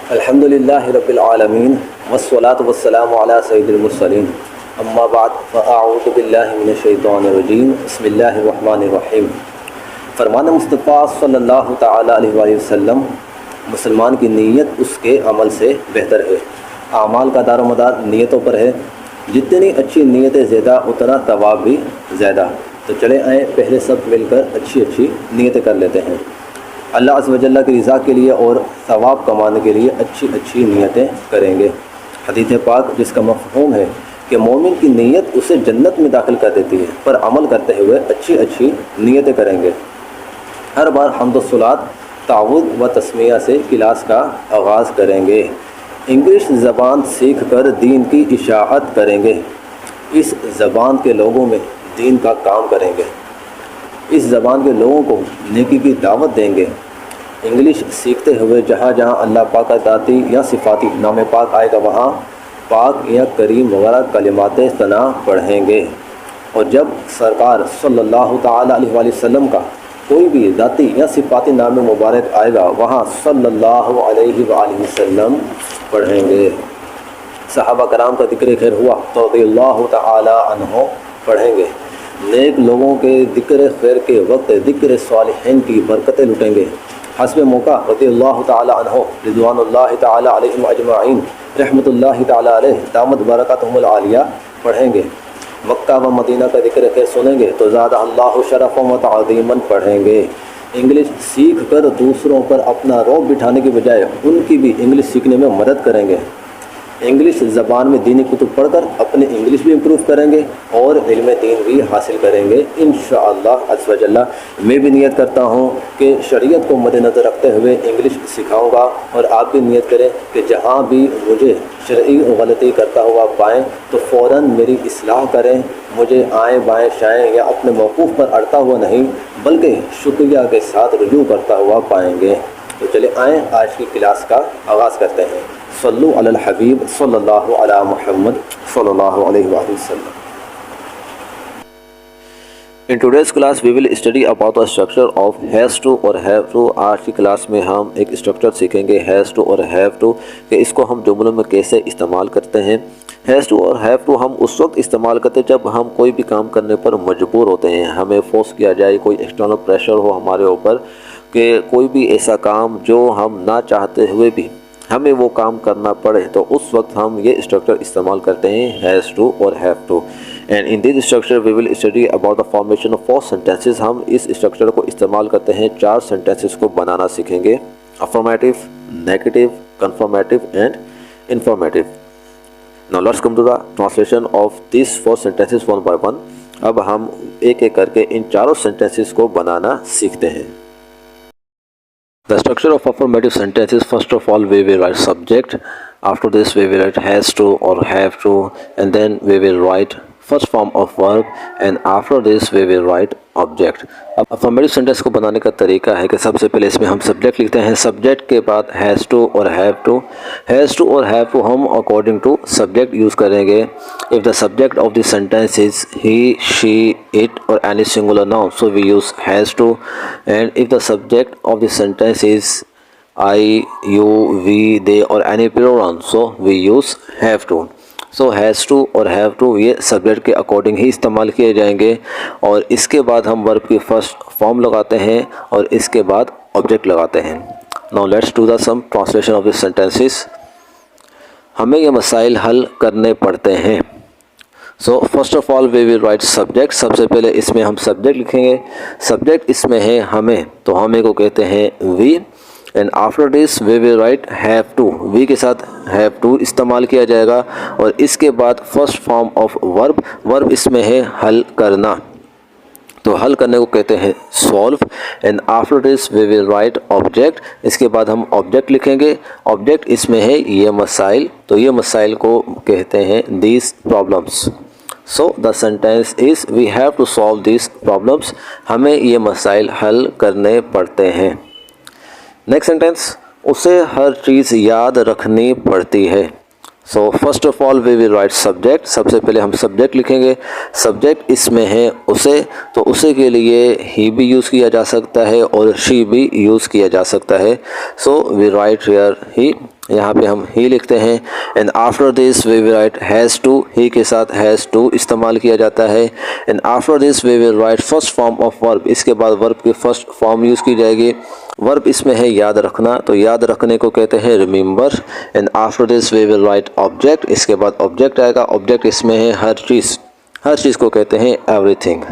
अल्हम्दुलिल्लाहि रब्बिल आलमीन वस्सलातु वस्सलामु अला सय्यिदिल मुरसलीन अम्मा बाद फ़अऊज़ु बिल्लाहि मिनश शैतानिर रजीम बिस्मिल्लाहिर रहमानिर रहीम। फरमान मुस्तफ़ा सल्लल्लाहु तआला अलैहि वसल्लम, मुसलमान की नीयत उसके अमल से बेहतर है। आमाल का दारोमदार नीयतों पर है। जितनी अच्छी नीयतें ज़्यादा उतना तवाब भी ज़्यादा। तो चले आए पहले सब मिलकर अच्छी अच्छी नीयतें कर लेते हैं। अल्लाह अज़्ज़ व जल्ला की रज़ा के लिए और सवाब कमाने के लिए अच्छी अच्छी नीयतें करेंगे। हदीस पाक जिसका मफ़हूम है कि मोमिन की नीयत उसे जन्नत में दाखिल कर देती है, पर अमल करते हुए अच्छी अच्छी नीयतें करेंगे। हर बार हम्द व सलात, तावुद व तस्मिया से क्लास का आगाज़ करेंगे। इंग्लिश ज़बान सीख कर दीन की इशाअत करेंगे। इस ज़बान के लोगों में दीन का काम करेंगे। इस ज़बान के लोगों को नेकी की दावत देंगे। इंग्लिश सीखते हुए जहाँ जहाँ अल्लाह पाक का ज़ाती या सिफ़ाती नाम पाक आएगा वहाँ पाक या करीम वगैरह कलिमात सना पढ़ेंगे। और जब सरकार सल्लल्लाहु तआला अलैहि वसल्लम का कोई भी ज़ाती या सिफ़ाती नाम मुबारक आएगा वहाँ सल्लल्लाहु अलैहि वसल्लम पढ़ेंगे। सहाबा कराम का ज़िक्र खैर हुआ तो रज़ियल्लाहु तआला अन्हु पढ़ेंगे। नेक लोगों के ज़िक्र खैर के वक्त ज़िक्र सालिहीन की बरकतें लुटेंगे। हस्ब मौका रज़ियल्लाहु तआला अन्हु रिज़वानुल्लाहि तआला अलैहिम अजमाइन रहमतुल्लाहि तआला अलैहि दामत बरकतहुमुल आलिया पढ़ेंगे। मक्का व मदीना का ज़िक्र खैर सुनेंगे तो ज़ादा अल्लाहु शरफ़न व तअज़ीमन पढ़ेंगे। इंग्लिश सीख कर दूसरों पर अपना रौब बिठाने के बजाय उनकी भी इंग्लिश सीखने में मदद करेंगे। इंग्लिश ज़बान में दीनी कुतुब पढ़कर अपने इंग्लिश भी इम्प्रूव करेंगे और इल्म दीन भी हासिल करेंगे इंशाअल्लाह अज़्ज़ व जल्ला। मैं भी नियत करता हूँ कि शरीयत को मद्देनज़र रखते हुए इंग्लिश सिखाऊंगा और आप भी नियत करें कि जहाँ भी मुझे शरई गलती करता हुआ पाएँ तो फ़ौरन मेरी इस्लाह करें। मुझे आएँ बाएँ शाएँ या अपने मौक़ूफ़ पर अड़ता हुआ नहीं बल्कि शुक्रिया के साथ रुजू करता हुआ पाएंगे। तो चले आएँ आज की क्लास का आगाज़ करते हैं। सल्लु अलल हबीब सल्लल्लाहु अला मुहम्मद सल्लल्लाहु अलैहि वसल्लम। In today's class we will study about the structure of has to और have to। आज की क्लास में हम एक स्ट्रक्चर सीखेंगे has to और have to कि इसको हम जुमलों में कैसे इस्तेमाल करते हैं। has to और have to हम उस वक्त इस्तेमाल करते हैं जब हम कोई भी काम करने पर मजबूर होते हैं, हमें फोर्स किया जाए, कोई एक्सटर्नल प्रेशर हो हमारे ऊपर कि कोई भी ऐसा काम जो हम ना चाहते हुए भी हमें वो काम करना पड़े, तो उस वक्त हम ये स्ट्रक्चर इस्तेमाल करते हैं हैज़ टू और have to. And in this structure we will study about the formation of 4 sentences. हम इस स्ट्रक्चर को इस्तेमाल करते हैं 4 सेंटेंसेस को बनाना सीखेंगे। Affirmative, negative, confirmative and informative. Now let's come to the translation of this 4 sentences one by one. अब हम एक एक करके इन चारों सेंटेंसेस को बनाना सीखते हैं। The structure of affirmative sentences, first of all we will write subject, after this we will write has to or have to, and then we will write first form of verb, and after this we will write object. अब affirmative sentence को बनाने का तरीका है कि सबसे पहले इसमें हम सब्जेक्ट लिखते हैं। सब्जेक्ट के बाद हैज़ टू और हैव टू। हैज़ टू और हैव टू हम अकॉर्डिंग टू सब्जेक्ट यूज़ करेंगे। If the subject of the sentence is he, she, it और any singular noun so we use has to. And if the subject of the sentence is I, you, we, they और any plural so we use have to. So has to और have to ये subject के according ही इस्तेमाल किए जाएंगे और इसके बाद हम वर्ब की फर्स्ट फॉर्म लगाते हैं और इसके बाद ऑब्जेक्ट लगाते हैं। Now let's do the sum translation of this sentences. हमें ये मसाइल हल करने पड़ते हैं। So first of all we will write subject. सबसे पहले इसमें हम सब्जेक्ट लिखेंगे। सब्जेक्ट इसमें है हमें, तो हमें को कहते हैं we. And after this we will write have to. We के साथ हैव टू इस्तेमाल किया जाएगा और इसके बाद first form of verb. Verb इसमें है हल करना, तो हल करने को कहते हैं solve. And after this we will write object. इसके बाद हम ऑब्जेक्ट लिखेंगे। ऑब्जेक्ट इसमें है ये मसाइल, तो ये मसाइल को कहते हैं these problems. So the sentence is we have to solve these problems. हमें ये मसाइल हल करने पड़ते हैं। नेक्स्ट सेंटेंस, उसे हर चीज़ याद रखनी पड़ती है। So first of all we will write subject. सबसे पहले हम सब्जेक्ट लिखेंगे। सब्जेक्ट इसमें है उसे, तो उसे के लिए ही भी यूज़ किया जा सकता है और शी भी यूज़ किया जा सकता है। So we write here he. यहाँ पे हम ही लिखते हैं। And after this we will write has to, he के साथ हैज़ टू इस्तेमाल किया जाता है। And after this we will write first form of verb, इसके बाद वर्ब की फर्स्ट फॉर्म यूज़ की जाएगी। वर्ब इसमें है याद रखना, तो याद रखने को कहते हैं remember. And after this we will write object, इसके बाद ऑब्जेक्ट आएगा। ऑब्जेक्ट इसमें है हर चीज़, हर चीज़ को कहते हैं everything.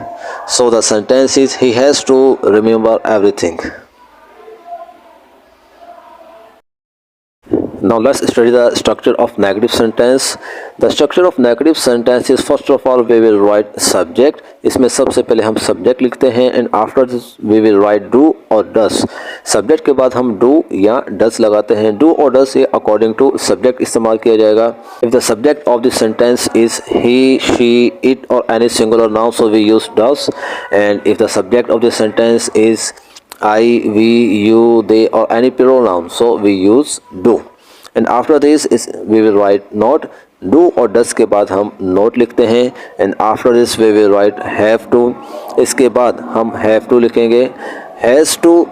So the sentence is he has to remember everything. Now let's study the structure of negative sentence. The structure of negative sentence is first of all we will write subject. इसमें सबसे पहले हम subject लिखते हैं and after this we will write do or does. Subject के बाद हम do या does लगाते हैं। Do or does ये according to subject इस्तेमाल किया जाएगा। If the subject of the sentence is he, she, it or any singular noun, so we use does. And if the subject of the sentence is I, we, you, they or any plural noun, so we use do. And after this is we will write not. Do और does के बाद हम not लिखते हैं। And after this we will write have to, इसके बाद हम have to लिखेंगे। हैज़ टू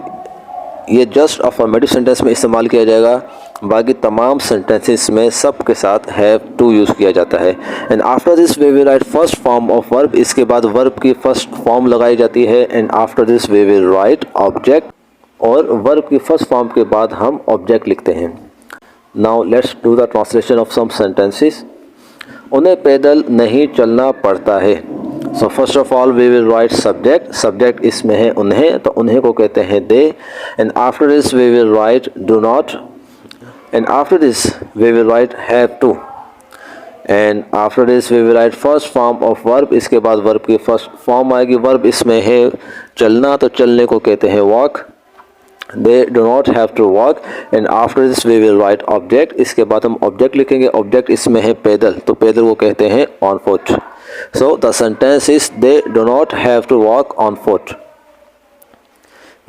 ये जस्ट अफर्मेटिव सेंटेंस में इस्तेमाल किया जाएगा, बाकी तमाम सेंटेंसेस में सब के साथ हैव टू यूज़ किया जाता है। And after this we will write first form of verb, इसके बाद वर्ब की फर्स्ट फॉर्म लगाई जाती है। And after this we will write object, और वर्ब की फर्स्ट फॉर्म के बाद हम ऑब्जेक्ट लिखते हैं। Now let's do the translation of some sentences. उन्हें पैदल नहीं चलना पड़ता है। So first of all we will write subject. Subject इसमें है उन्हें, तो उन्हें को कहते हैं they. And after this we will write do not. And after this we will write have to. And after this we will write first form of verb. इसके बाद verb की first form आएगी। verb इसमें है चलना, तो चलने को कहते हैं walk. They do not have to walk. And after this we will write object. इसके बाद हम object लिखेंगे। object इसमें है पैदल, तो पैदल को कहते हैं on foot. So the sentence is they do not have to walk on foot.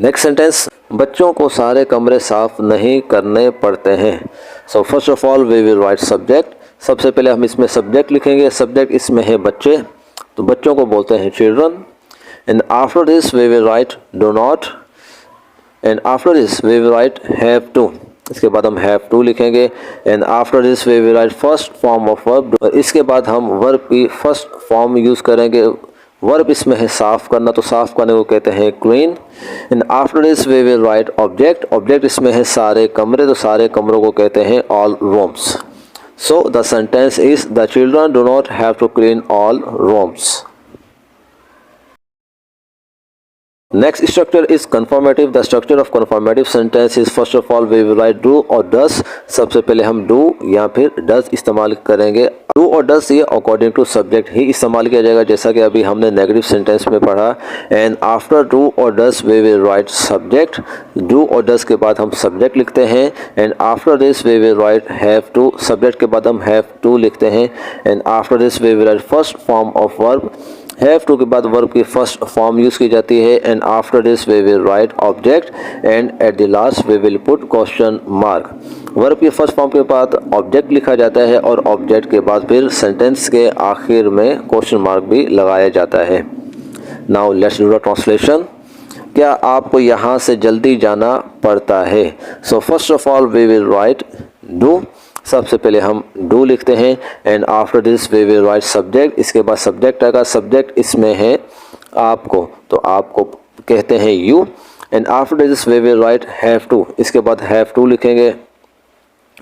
Next sentence, बच्चों को सारे कमरे साफ नहीं करने पड़ते हैं। So first of all we will write subject. सबसे पहले हम इसमें subject लिखेंगे। subject इसमें है बच्चे, तो बच्चों को बोलते हैं children. And after this we will write do not. And after this we will write have to, इसके बाद हम हैव टू लिखेंगे। And after this we will write first form of verb, और इसके बाद हम वर्ब की फर्स्ट फॉर्म यूज़ करेंगे। वर्ब इसमें है साफ़ करना, तो साफ़ करने को कहते हैं clean. And after this we will write object. Object इसमें है सारे कमरे, तो सारे कमरों को कहते हैं all rooms. So the sentence is the children do not have to clean all rooms. Next structure is confirmative. The structure of confirmative sentence is first of all we will write do or does. सबसे पहले हम do या फिर does इस्तेमाल करेंगे। do और does ये according to subject ही इस्तेमाल किया जाएगा, जैसा कि अभी हमने negative sentence में पढ़ा। And after do or does we will write subject. do और does के बाद हम subject लिखते हैं। And after this we will write have to. subject के बाद हम have to लिखते हैं। And after this we will write first form of verb. Have to के बाद वर्ब की फर्स्ट फॉर्म यूज़ की जाती है। And after this we will write object and at the last we will put question mark. Verb की first form के बाद object लिखा जाता है, और ऑब्जेक्ट के बाद फिर सेंटेंस के आखिर में क्वेश्चन मार्क भी लगाया जाता है। Now let's do the translation. क्या आपको यहाँ से जल्दी जाना पड़ता है? So first of all we will write do. सबसे पहले हम डू लिखते हैं। And after this we will write subject, इसके बाद सब्जेक्ट आएगा। सब्जेक्ट इसमें है आपको, तो आपको कहते हैं you. And after this we will write have to, इसके बाद हैव टू लिखेंगे।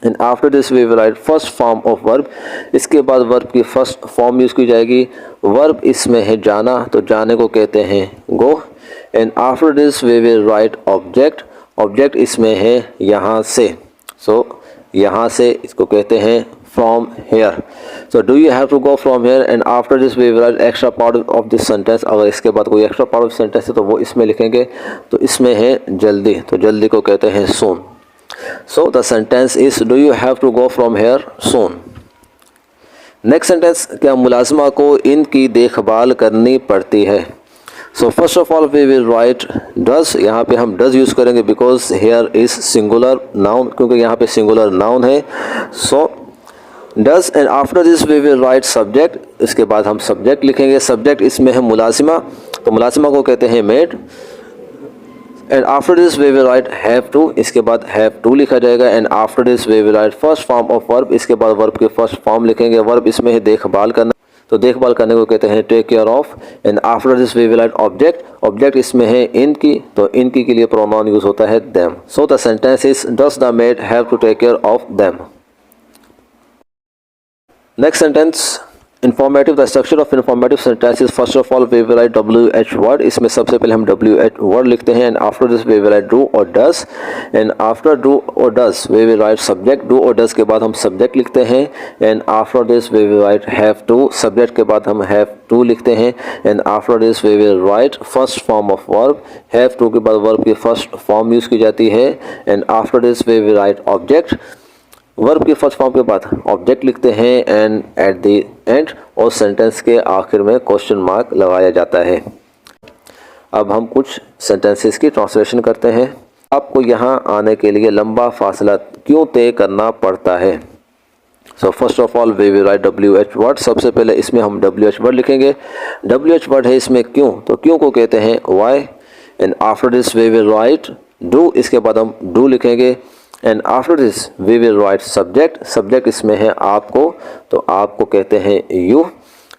And after this we will write first form of verb, इसके बाद वर्ब की फर्स्ट फॉर्म यूज़ की जाएगी। वर्ब इसमें है जाना, तो जाने को कहते हैं go. And after this we will write object. Object इसमें है यहाँ से, सो यहाँ से इसको कहते हैं from here. So do you have to go from here. And after this we will write extra part of this sentence. अगर इसके बाद कोई एक्स्ट्रा पार्ट ऑफ सेंटेंस है तो वो इसमें लिखेंगे। तो इसमें है जल्दी, तो जल्दी को कहते हैं soon. So the sentence is do you have to go from here soon. Next sentence, क्या मुलाजिमा को इनकी देखभाल करनी पड़ती है? So first of all we will write does. यहाँ पे हम डज यूज़ करेंगे because here is singular noun, क्योंकि यहाँ पे सिंगुलर नाउन है। So does. And after this we will write subject, इसके बाद हम सब्जेक्ट लिखेंगे। सब्जेक्ट इसमें है मुलाजिमा, तो मुलाजिमा को कहते हैं maid. And after this we will write have to, इसके बाद हैव टू लिखा जाएगा। And after this we will write first form of verb, इसके बाद वर्ब के फर्स्ट फॉर्म लिखेंगे। वर्ब इसमें है देखभाल करना, तो देखभाल करने को कहते हैं take care of. And after this we will write object, object इसमें है इनकी, तो इनकी के लिए प्रोनाउन यूज होता है them. So the sentence is does the maid have to take care of them. Next sentence informative, the structure of informative sentences, first of all we will write WH word, इसमें सबसे पहले हम WH word लिखते हैं। And after this we will write do और does. And after do और does we will write subject, do और does के बाद हम सब्जेक्ट लिखते हैं। And after this we will write have to, subject के बाद हम हैव टू लिखते हैं। And after this we will write first form of verb, have to के बाद वर्ब की फर्स्ट फॉर्म यूज की जाती है। And after this we will write object, verb की फर्स्ट फॉर्म के बाद ऑब्जेक्ट लिखते हैं। एंड एट द एंड, और सेंटेंस के आखिर में क्वेश्चन मार्क लगाया जाता है। अब हम कुछ सेंटेंसेस की ट्रांसलेशन करते हैं। आपको यहाँ आने के लिए लंबा फासला क्यों तय करना पड़ता है? So first of all we will write WH word, सबसे पहले इसमें हम WH वर्ड लिखेंगे। WH वर्ड है इसमें क्यों, तो क्यों को कहते हैं why. And after this we will write do, इसके बाद हम डू लिखेंगे। And after this we will write subject, subject इसमें है आपको, तो आपको कहते हैं you.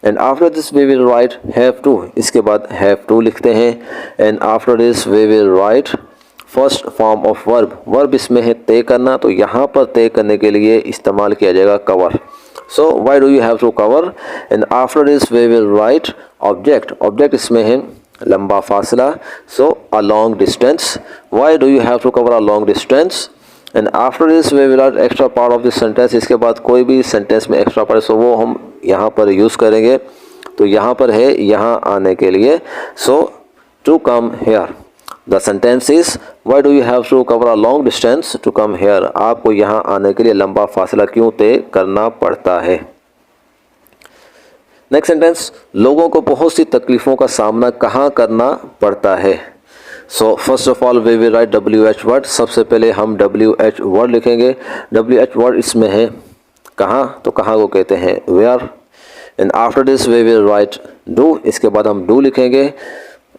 And after this we will write have to, इसके बाद हैव टू लिखते हैं। And after this we will write first form of verb, verb इसमें है तय करना, तो यहाँ पर तय करने के लिए इस्तेमाल किया जाएगा cover. So why do you have to cover. And after this we will write object, object इसमें है लंबा फासला, so a long distance, why do you have to cover a long distance. And after this we will write extra part of this sentence, इसके बाद कोई भी sentence में extra part so वो हम यहाँ पर यूज़ करेंगे। तो यहाँ पर है यहाँ आने के लिए, so to come here. The sentence is why do you have to cover a long distance to come here, आपको यहाँ आने के लिए लंबा फासला क्यों तय करना पड़ता है। नेक्स्ट सेंटेंस, लोगों को बहुत सी तकलीफ़ों का सामना कहाँ करना पड़ता है। So first of all we will write WH word, सबसे पहले हम WH वर्ड लिखेंगे। WH वर्ड इसमें है कहाँ, तो कहाँ को कहते हैं where. And after this we will write do, इसके बाद हम डू लिखेंगे।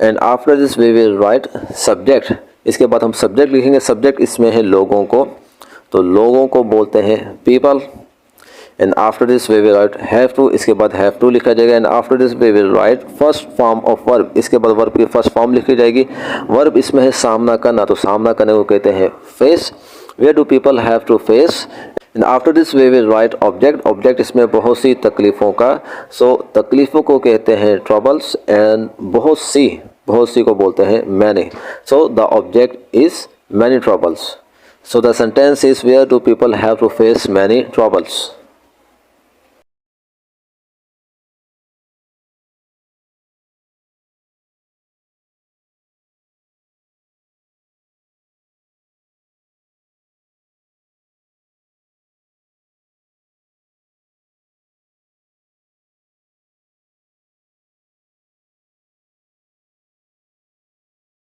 And after this we will write subject, इसके बाद हम सब्जेक्ट लिखेंगे। सब्जेक्ट इसमें है लोगों को, तो लोगों को बोलते हैं people. And after this we will write have to, इसके बाद हैव टू लिखा जाएगा। And after this we will write first form of verb, इसके बाद वर्ब की फर्स्ट फॉर्म लिखी जाएगी। वर्ब इसमें है सामना करना, तो सामना करने को कहते हैं face. Where do people have to face. And after this we will write object, object इसमें बहुत सी तकलीफ़ों का, सो तकलीफ़ों को कहते हैं ट्रबल्स। एंड बहुत सी को बोलते हैं many, so the object is many troubles. So the sentence is where do people have to face many troubles.